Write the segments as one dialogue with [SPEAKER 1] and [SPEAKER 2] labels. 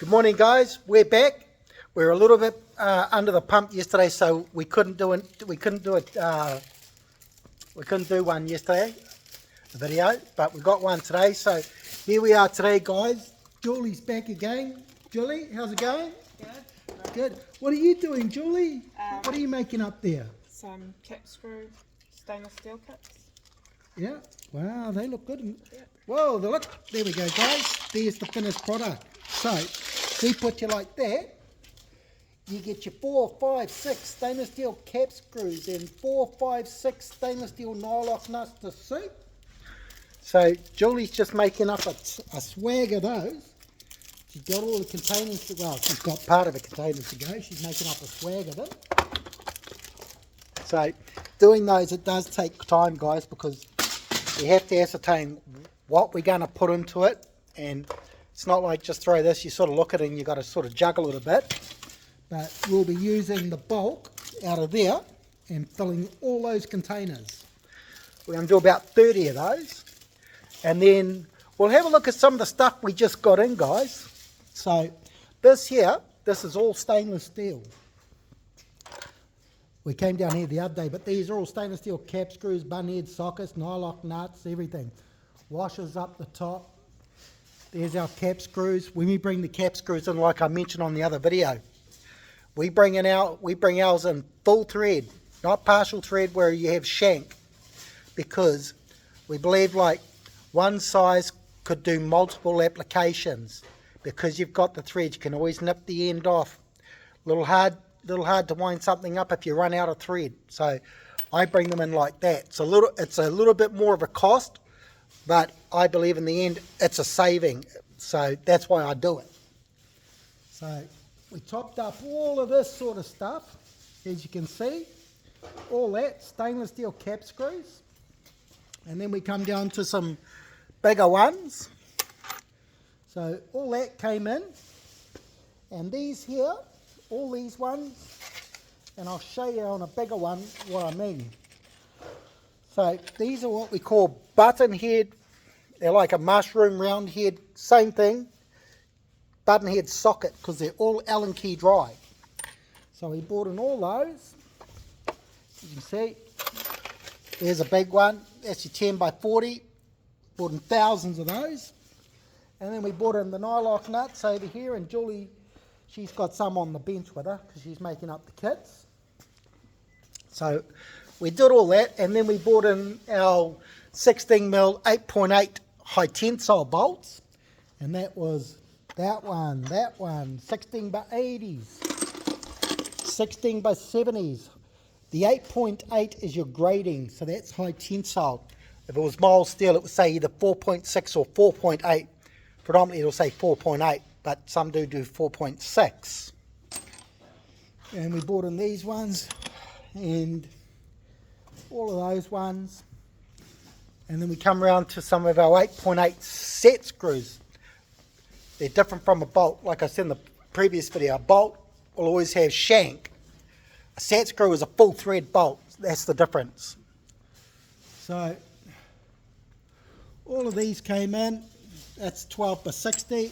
[SPEAKER 1] Good morning, guys. We're back. We're a little bit under the pump yesterday, so we couldn't do one yesterday, the video, but we got one today. So here we are today, guys. Julie's back again. Julie, how's it going?
[SPEAKER 2] Good.
[SPEAKER 1] Good. What are you doing, Julie? What are you making up there?
[SPEAKER 2] Some cap screw stainless steel kits.
[SPEAKER 1] Yeah. Wow, they look good.
[SPEAKER 2] Yep.
[SPEAKER 1] Whoa, look. There we go, guys. There's the finished product. So we put you like that. You get your 4, 5, 6 stainless steel cap screws and 4, 5, 6 stainless steel nylock nuts to suit. So Julie's just making up a swag of those. She's got all the containers to, well, she's got part of the containers to go. She's making up a swag of them. So doing those, it does take time, guys, because you have to ascertain what we're going to put into it. And it's not like just throw this, you sort of look at it and you've got to sort of juggle it a bit. But we'll be using the bulk out of there and filling all those containers. We're going to do about 30 of those. And then we'll have a look at some of the stuff we just got in, guys. So this here, this is all stainless steel. We came down here the other day, but these are all stainless steel cap screws, bun head sockets, nylock nuts, everything. Washers up the top. There's our cap screws. When we bring the cap screws in, like I mentioned on the other video, we bring ours in full thread, not partial thread where you have shank, because we believe like one size could do multiple applications. Because you've got the thread, you can always nip the end off. Little hard to wind something up if you run out of thread. So I bring them in like that. It's a little bit more of a cost, but I believe in the end it's a saving. So that's why I do it. So we topped up all of this sort of stuff, as you can see. All that stainless steel cap screws. And then we come down to some bigger ones. So all that came in, and these here, all these ones, and I'll show you on a bigger one what I mean. So these are what we call button head. They're like a mushroom round head, same thing, button head socket, because they're all Allen key drive. So we bought in all those. You can see, there's a big one. That's your 10 by 40. Bought in thousands of those. And then we bought in the nylock nuts over here, and Julie, she's got some on the bench with her because she's making up the kits. So we did all that, and then we bought in our 16mm 8.8 high tensile bolts, and that was that one, 16 by 80s, 16 by 70s. The 8.8 is your grading, so that's high tensile. If it was mild steel, it would say either 4.6 or 4.8. Predominantly it'll say 4.8, but some do 4.6. And we bought in these ones and all of those ones. And then we come around to some of our 8.8 set screws. They're different from a bolt. Like I said in the previous video, a bolt will always have shank. A set screw is a full thread bolt. That's the difference. So all of these came in. That's 12 by 60,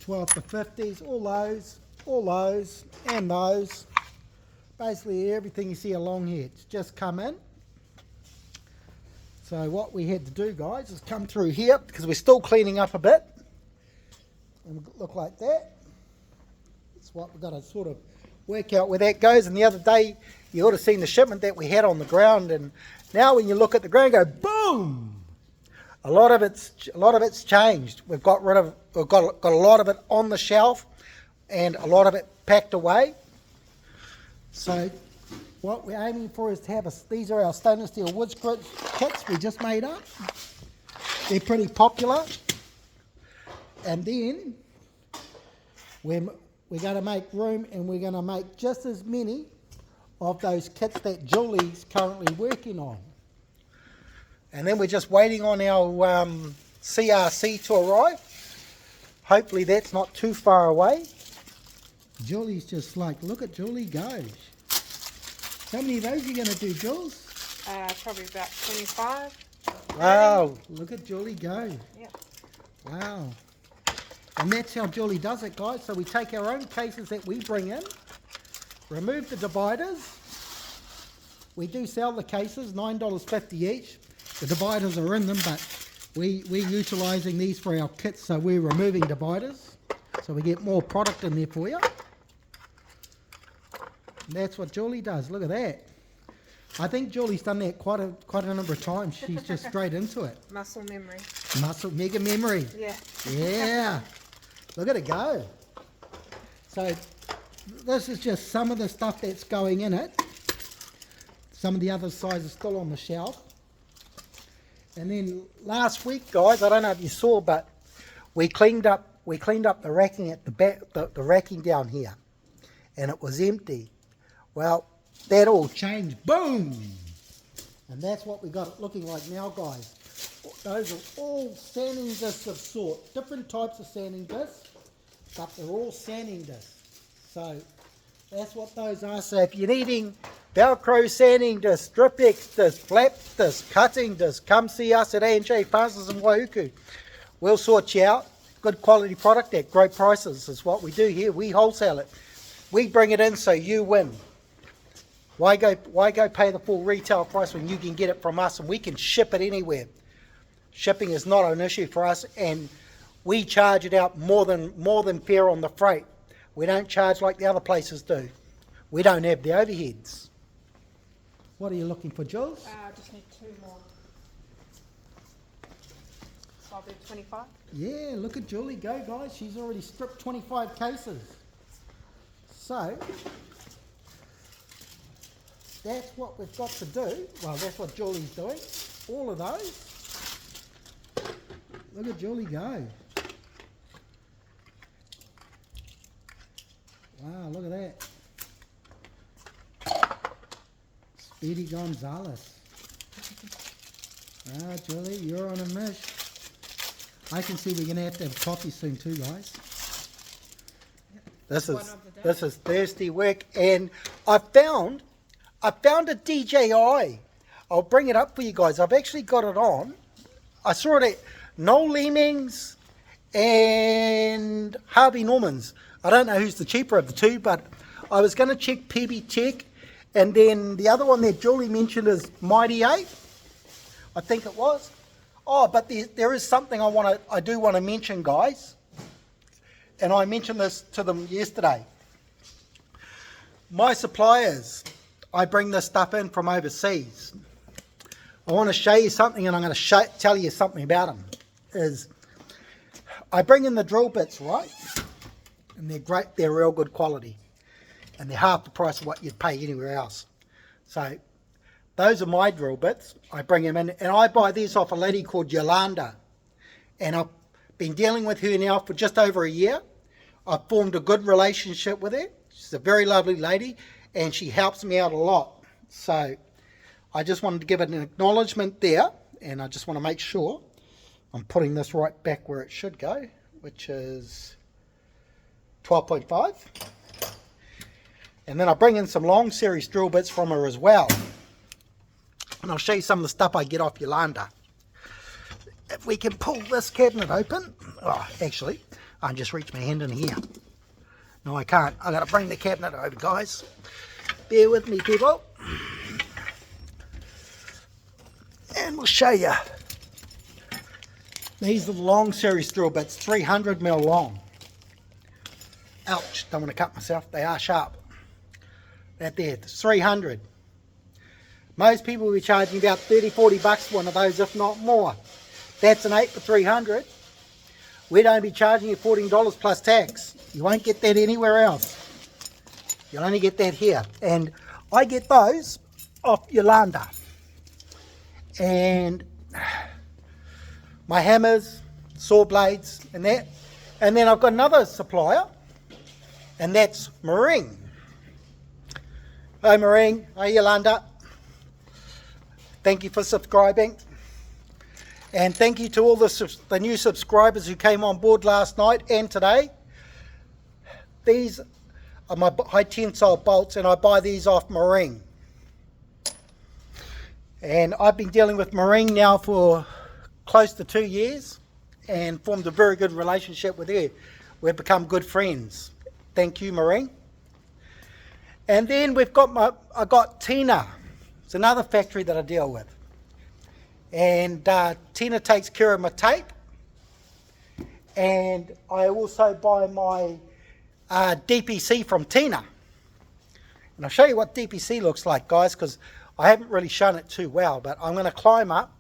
[SPEAKER 1] 12 by 50s, all those, and those. Basically everything you see along here, it's just come in. So what we had to do, guys, is come through here, because we're still cleaning up a bit. And we look like that. That's what we've got to sort of work out where that goes. And the other day, you ought to have seen the shipment that we had on the ground. And now when you look at the ground, go boom! A lot of it's changed. We've got a lot of it on the shelf, and a lot of it packed away. So what we're aiming for is to have these are our stainless steel wood kits we just made up. They're pretty popular. And then we're going to make room, and we're going to make just as many of those kits that Julie's currently working on. And then we're just waiting on our CRC to arrive. Hopefully that's not too far away. Julie's just like, look at Julie go. How many of those are you going to do, Jules?
[SPEAKER 2] Probably about 25.
[SPEAKER 1] Wow, look at Julie go.
[SPEAKER 2] Yep.
[SPEAKER 1] Wow. And that's how Julie does it, guys. So we take our own cases that we bring in, remove the dividers. We do sell the cases, $9.50 each. The dividers are in them, but we're utilising these for our kits, so we're removing dividers. So we get more product in there for you. And that's what Julie does. Look at that. I think Julie's done that quite a number of times. She's just straight into it.
[SPEAKER 2] Muscle memory.
[SPEAKER 1] Muscle, mega memory.
[SPEAKER 2] Yeah.
[SPEAKER 1] Yeah. Look at it go. So this is just some of the stuff that's going in it. Some of the other sizes still on the shelf. And then last week, guys, I don't know if you saw, but we cleaned up the racking at the back, the racking down here, and it was empty. Well, that all changed. Boom! And that's what we got it looking like now, guys. Those are all sanding discs of sort. Different types of sanding discs, but they're all sanding discs. So that's what those are. So if you're needing Velcro sanding discs, strip X discs, flap discs, cutting discs, come see us at J Fasteners in Waiuku. We'll sort you out. Good quality product at great prices is what we do here. We wholesale it. We bring it in so you win. Why go pay the full retail price when you can get it from us and we can ship it anywhere? Shipping is not an issue for us, and we charge it out more than fair on the freight. We don't charge like the other places do. We don't have the overheads. What are you looking for, Jules?
[SPEAKER 2] I just need 2 more. So I'll do 25.
[SPEAKER 1] Yeah, look at Julie go, guys. She's already stripped 25 cases. So that's what we've got to do. Well, that's what Julie's doing. All of those. Look at Julie go. Wow, look at that. Speedy Gonzalez. Ah, Julie, you're on a mish. I can see we're going to have coffee soon too, guys. This is thirsty work, and I found a DJI. I'll bring it up for you guys. I've actually got it on. I saw it at Noel Leeming's and Harvey Norman's. I don't know who's the cheaper of the two, but I was going to check PB Tech, and then the other one that Julie mentioned is Mighty 8. I think it was. Oh, but there is something I do want to mention, guys. And I mentioned this to them yesterday. My suppliers, I bring this stuff in from overseas. I want to show you something, and I'm going to tell you something about them. I bring in the drill bits, right? And they're great, they're real good quality. And they're half the price of what you'd pay anywhere else. So those are my drill bits. I bring them in, and I buy these off a lady called Yolanda. And I've been dealing with her now for just over a year. I've formed a good relationship with her. She's a very lovely lady, and she helps me out a lot. So I just wanted to give it an acknowledgement there, and I just want to make sure I'm putting this right back where it should go, which is 12.5. And then I bring in some long series drill bits from her as well. And I'll show you some of the stuff I get off Yolanda. If we can pull this cabinet open. Oh, actually, I just reach my hand in here. No, I can't. I got to bring the cabinet over, guys. Bear with me, people. And we'll show you. These are the long series drill bits, 300mm long. Ouch, don't want to cut myself. They are sharp. That there, 300. Most people will be charging about 30-40 bucks for one of those, if not more. That's an 8 for 300. We'd only be charging you $14 plus tax. You won't get that anywhere else. You'll only get that here. And I get those off Yolanda. And my hammers, saw blades, and that. And then I've got another supplier, and that's Marine. Hi Marine, hi Yolanda. Thank you for subscribing. And thank you to all the new subscribers who came on board last night and today. These are my high tensile bolts, and I buy these off Marine. And I've been dealing with Marine now for close to 2 years, and formed a very good relationship with her. We've become good friends. Thank you, Maureen. And then I got Tina. It's another factory that I deal with. And Tina takes care of my tape. And I also buy my DPC from Tina. And I'll show you what DPC looks like, guys, because I haven't really shown it too well, but I'm going to climb up.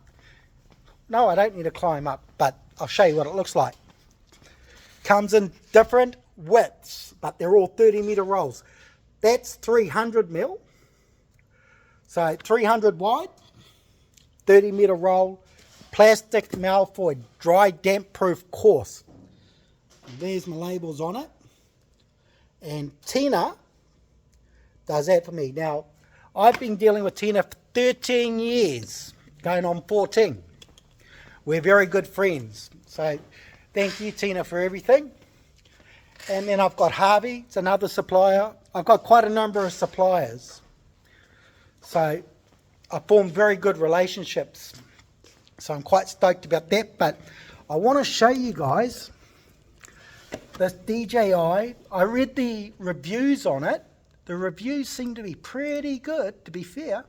[SPEAKER 1] No, I don't need to climb up, but I'll show you what it looks like. Comes in different widths, but they're all 30-meter rolls. That's 300 mil. So 300 wide, 30-meter roll, plastic Malfoy, dry damp proof course. There's my labels on it. And Tina does that for me. Now, I've been dealing with Tina for 13 years, going on 14. We're very good friends. So thank you, Tina, for everything. And then I've got Harvey, it's another supplier. I've got quite a number of suppliers. So I formed very good relationships. So I'm quite stoked about that. But I want to show you guys this DJI. I read the reviews on it. The reviews seem to be pretty good, to be fair.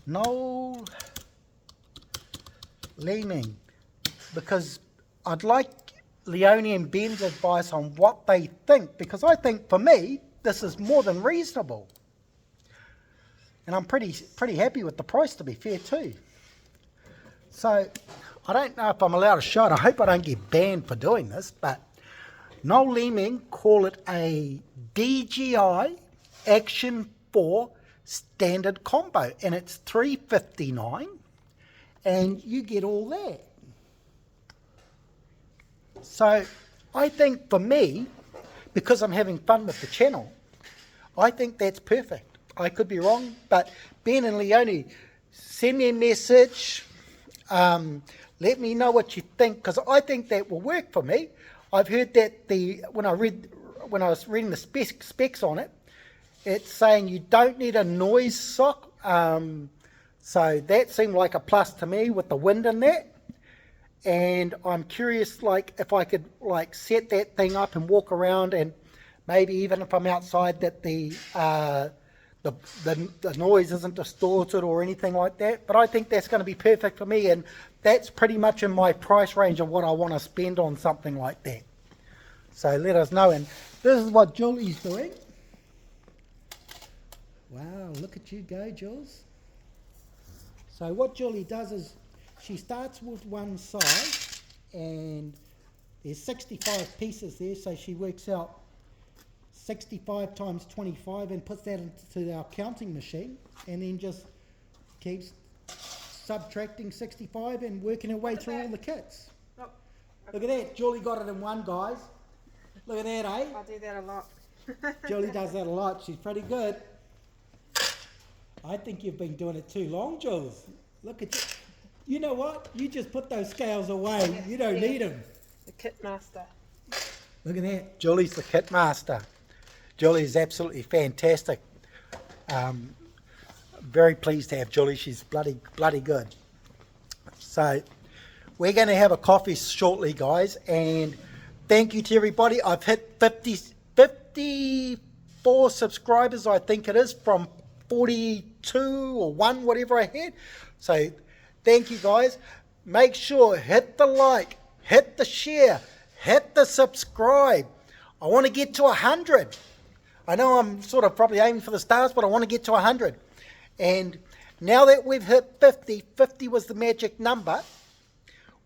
[SPEAKER 1] No leaning. Because I'd like Leone and Ben's advice on what they think. Because I think, for me, this is more than reasonable. And I'm pretty happy with the price, to be fair, too. So, I don't know if I'm allowed to show it. I hope I don't get banned for doing this. But Noel Leeming call it a DJI Action 4 standard combo. And it's $359. And you get all that. So, I think for me, because I'm having fun with the channel, I think that's perfect. I could be wrong, but Ben and Leone, send me a message. Let me know what you think, because I think that will work for me. I've heard that when I was reading the specs on it, it's saying you don't need a noise sock. So that seemed like a plus to me with the wind in that. And I'm curious, like, if I could like set that thing up and walk around, and maybe even if I'm outside, that the noise isn't distorted or anything like that. But I think that's going to be perfect for me, and that's pretty much in my price range of what I want to spend on something like that. So let us know. And this is what Julie's doing. Wow, look at you go, Jules. So what Julie does is she starts with one side, and there's 65 pieces there, so she works out 65 times 25 and puts that into our counting machine, and then just keeps subtracting 65 and working her way through all the kits.
[SPEAKER 2] Look,
[SPEAKER 1] Look at that, Julie got it in one, guys. Look at that, eh?
[SPEAKER 2] I do that a lot.
[SPEAKER 1] Julie does that a lot, she's pretty good. I think you've been doing it too long, Jules. Look at you. You know what? You just put those scales away. You don't need them.
[SPEAKER 2] The kit master.
[SPEAKER 1] Look at that. Julie's the kit master. Julie's absolutely fantastic. Very pleased to have Julie. She's bloody good. So we're going to have a coffee shortly, guys. And thank you to everybody. I've hit 54 subscribers, I think it is, from 42 or 1, whatever I had. So thank you, guys. Make sure, hit the like, hit the share, hit the subscribe. I want to get to 100. I know I'm sort of probably aiming for the stars, but I want to get to 100. And now that we've hit 50, 50 was the magic number,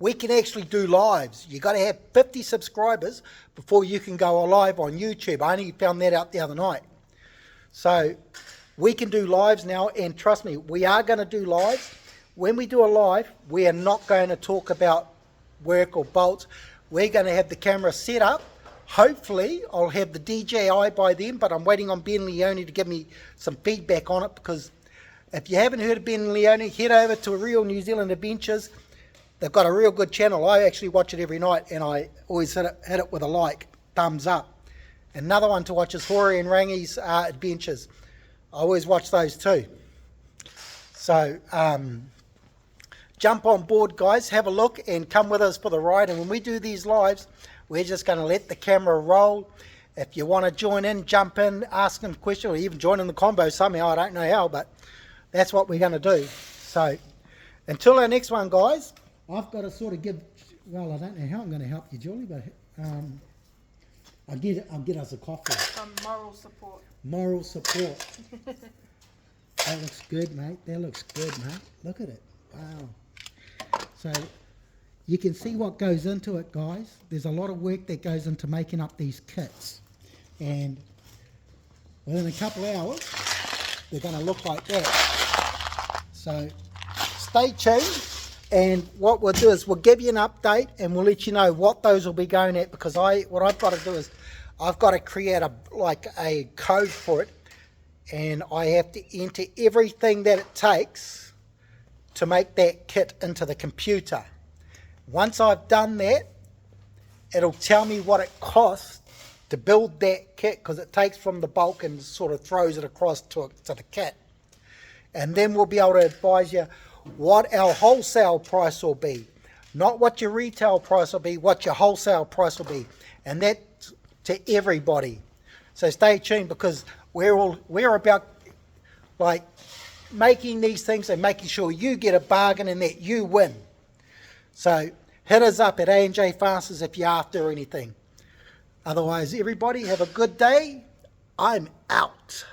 [SPEAKER 1] we can actually do lives. You got to have 50 subscribers before you can go live on YouTube. I only found that out the other night. So we can do lives now, and trust me, we are going to do lives. When we do a live, we are not going to talk about work or bolts. We're going to have the camera set up. Hopefully, I'll have the DJI by then, but I'm waiting on Ben Leone to give me some feedback on it, because if you haven't heard of Ben Leone, head over to Real New Zealand Adventures. They've got a real good channel. I actually watch it every night, and I always hit it with a like, thumbs up. Another one to watch is Hori and Rangi's Adventures. I always watch those too. So, jump on board, guys, have a look and come with us for the ride. And when we do these lives, we're just going to let the camera roll. If you want to join in, jump in, ask them questions, or even join in the combo somehow, I don't know how, but that's what we're going to do. So until our next one, guys, I've got to sort of give, well, I don't know how I'm going to help you, Julie, but I'll get us a coffee.
[SPEAKER 2] Some moral support.
[SPEAKER 1] Moral support. That looks good, mate. That looks good, mate. Look at it. Wow. So you can see what goes into it, guys. There's a lot of work that goes into making up these kits. And within a couple of hours, they're going to look like that. So stay tuned. And what we'll do is we'll give you an update and we'll let you know what those will be going at, because what I've got to do is I've got to create a code for it, and I have to enter everything that it takes to make that kit into the computer. Once I've done that, it'll tell me what it costs to build that kit, because it takes from the bulk and sort of throws it across to the kit. And then we'll be able to advise you what our wholesale price will be, not what your retail price will be, what your wholesale price will be, and that's to everybody. So stay tuned, because we're about like making these things and making sure you get a bargain and that you win. So hit us up at J Fasteners if you're after anything. Otherwise, everybody have a good day. I'm out.